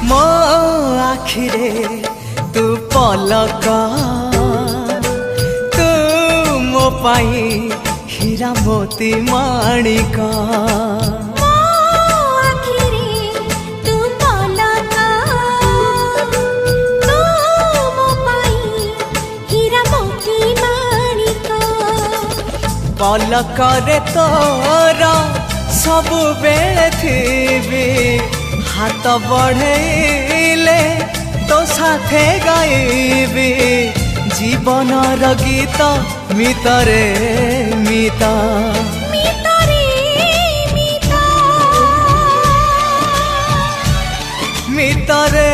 मो आखिरे तू पलक तू मो पाई हीरा मोती माणिक पलकरे तोर सबु बेले थी हाथ बढ़ेले तो साथे गाइबी जीवनर गीत मितरे मिता मितरे